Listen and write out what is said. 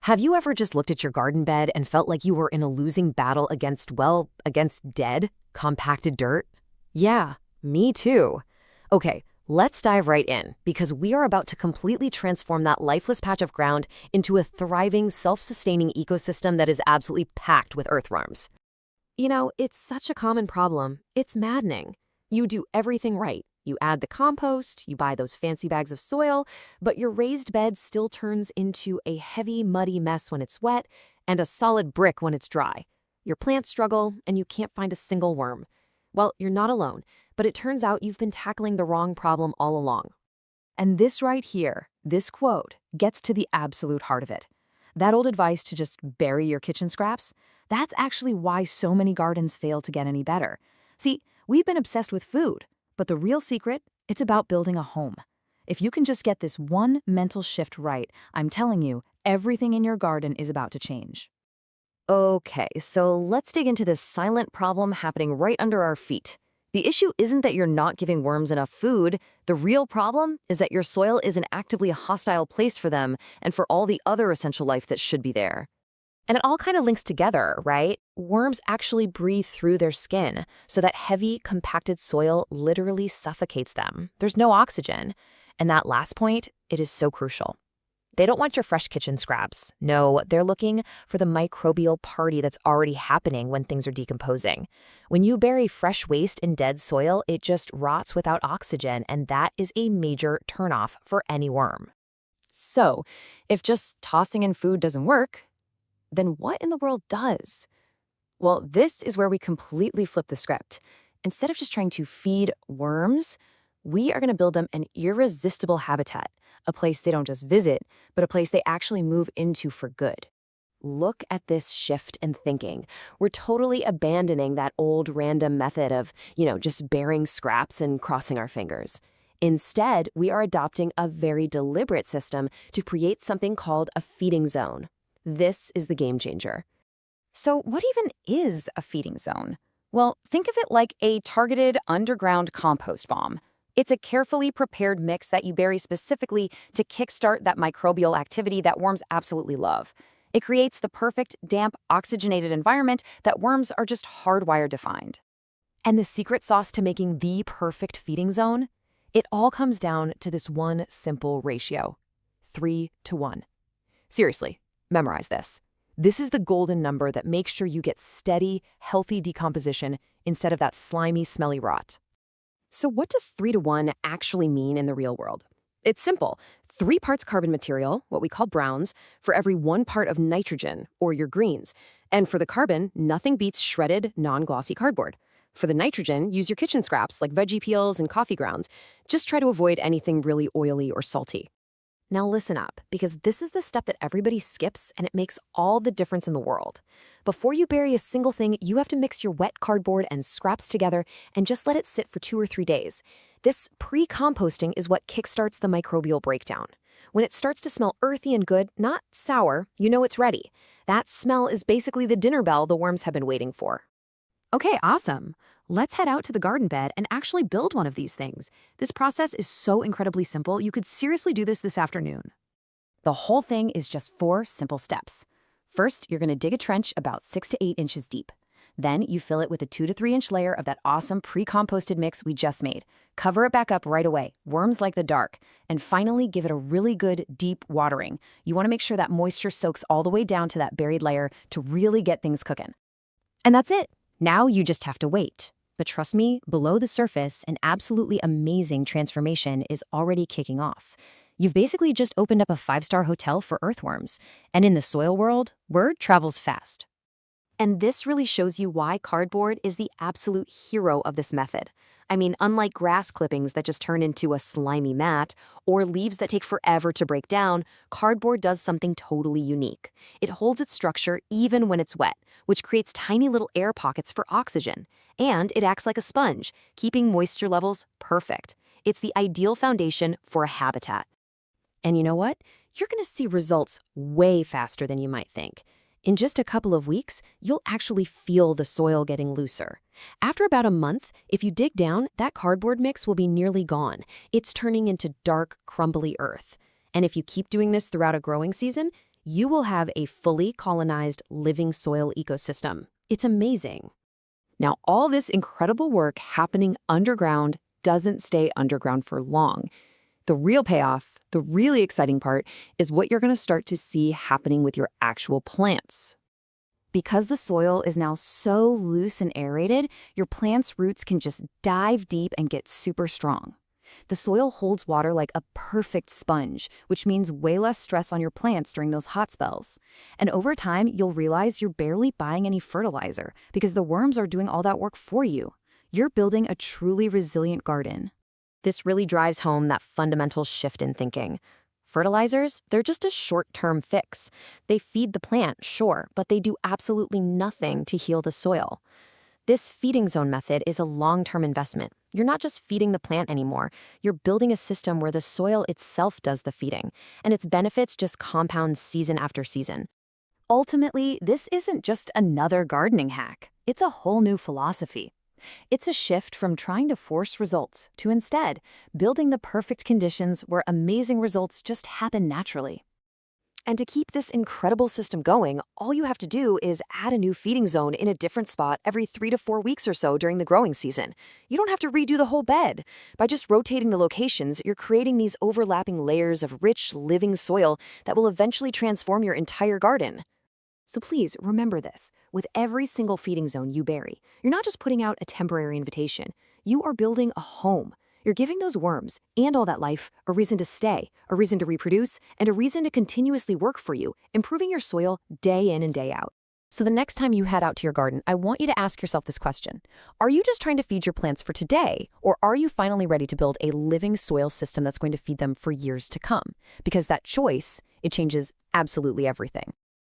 Have you ever just looked at your garden bed and felt like you were in a losing battle against, well, against dead, compacted dirt? Yeah, me too. Okay, let's dive right in, because we are about to completely transform that lifeless patch of ground into a thriving, self-sustaining ecosystem that is absolutely packed with earthworms. It's such a common problem. It's maddening. You do everything right. You add the compost, you buy those fancy bags of soil, but your raised bed still turns into a heavy, muddy mess when it's wet and a solid brick when it's dry. Your plants struggle, and you can't find a single worm. Well, you're not alone, but it turns out you've been tackling the wrong problem all along. And this right here, this quote, gets to the absolute heart of it. That old advice to just bury your kitchen scraps, that's actually why so many gardens fail to get any better. See, we've been obsessed with food, but the real secret, it's about building a home. If you can just get this one mental shift right, I'm telling you, everything in your garden is about to change. Okay, so let's dig into this silent problem happening right under our feet. The issue isn't that you're not giving worms enough food. The real problem is that your soil isn't actively a hostile place for them and for all the other essential life that should be there. And it all kind of links together, right? Worms actually breathe through their skin, so that heavy, compacted soil literally suffocates them. There's no oxygen. And that last point, it is so crucial. They don't want your fresh kitchen scraps. No, they're looking for the microbial party that's already happening when things are decomposing. When you bury fresh waste in dead soil, it just rots without oxygen, and that is a major turnoff for any worm. So, if just tossing in food doesn't work, then what in the world does? Well, this is where we completely flip the script. Instead of just trying to feed worms, we are going to build them an irresistible habitat, a place they don't just visit, but a place they actually move into for good. Look at this shift in thinking. We're totally abandoning that old random method of, just burying scraps and crossing our fingers. Instead, we are adopting a very deliberate system to create something called a feeding zone. This is the game changer. So what even is a feeding zone? Well, think of it like a targeted underground compost bomb. It's a carefully prepared mix that you bury specifically to kickstart that microbial activity that worms absolutely love. It creates the perfect, damp, oxygenated environment that worms are just hardwired to find. And the secret sauce to making the perfect feeding zone? It all comes down to this one simple ratio: 3:1. Seriously. Memorize this. This is the golden number that makes sure you get steady, healthy decomposition instead of that slimy, smelly rot. So what does 3:1 actually mean in the real world? It's simple. 3 parts carbon material, what we call browns, for every 1 part of nitrogen, or your greens. And for the carbon, nothing beats shredded, non-glossy cardboard. For the nitrogen, use your kitchen scraps like veggie peels and coffee grounds. Just try to avoid anything really oily or salty. Now listen up, because this is the step that everybody skips, and it makes all the difference in the world. Before you bury a single thing, you have to mix your wet cardboard and scraps together and just let it sit for 2 or 3 days. This pre-composting is what kickstarts the microbial breakdown. When it starts to smell earthy and good, not sour, you know it's ready. That smell is basically the dinner bell the worms have been waiting for. Okay, awesome. Let's head out to the garden bed and actually build one of these things. This process is so incredibly simple, you could seriously do this afternoon. The whole thing is just 4 simple steps. First, you're going to dig a trench about 6 to 8 inches deep. Then you fill it with a 2 to 3 inch layer of that awesome pre-composted mix we just made. Cover it back up right away. Worms like the dark. And finally, give it a really good, deep watering. You want to make sure that moisture soaks all the way down to that buried layer to really get things cooking. And that's it. Now you just have to wait. But trust me, below the surface, an absolutely amazing transformation is already kicking off. You've basically just opened up a 5-star hotel for earthworms. And in the soil world, word travels fast. And this really shows you why cardboard is the absolute hero of this method. I mean, unlike grass clippings that just turn into a slimy mat, or leaves that take forever to break down, cardboard does something totally unique. It holds its structure even when it's wet, which creates tiny little air pockets for oxygen. And it acts like a sponge, keeping moisture levels perfect. It's the ideal foundation for a habitat. And you know what? You're going to see results way faster than you might think. In just a couple of weeks, you'll actually feel the soil getting looser. After about a month, if you dig down, that cardboard mix will be nearly gone. It's turning into dark, crumbly earth. And if you keep doing this throughout a growing season, you will have a fully colonized living soil ecosystem. It's amazing. Now, all this incredible work happening underground doesn't stay underground for long. The real payoff, the really exciting part, is what you're going to start to see happening with your actual plants. Because the soil is now so loose and aerated, your plant's roots can just dive deep and get super strong. The soil holds water like a perfect sponge, which means way less stress on your plants during those hot spells. And over time, you'll realize you're barely buying any fertilizer because the worms are doing all that work for you. You're building a truly resilient garden. This really drives home that fundamental shift in thinking. Fertilizers, they're just a short-term fix. They feed the plant, sure, but they do absolutely nothing to heal the soil. This feeding zone method is a long-term investment. You're not just feeding the plant anymore. You're building a system where the soil itself does the feeding, and its benefits just compound season after season. Ultimately, this isn't just another gardening hack. It's a whole new philosophy. It's a shift from trying to force results to instead building the perfect conditions where amazing results just happen naturally. And to keep this incredible system going, all you have to do is add a new feeding zone in a different spot every 3 to 4 weeks or so during the growing season. You don't have to redo the whole bed. By just rotating the locations, you're creating these overlapping layers of rich, living soil that will eventually transform your entire garden. So please remember this. With every single feeding zone you bury, you're not just putting out a temporary invitation. You are building a home. You're giving those worms and all that life a reason to stay, a reason to reproduce, and a reason to continuously work for you, improving your soil day in and day out. So the next time you head out to your garden, I want you to ask yourself this question. Are you just trying to feed your plants for today, or are you finally ready to build a living soil system that's going to feed them for years to come? Because that choice, it changes absolutely everything.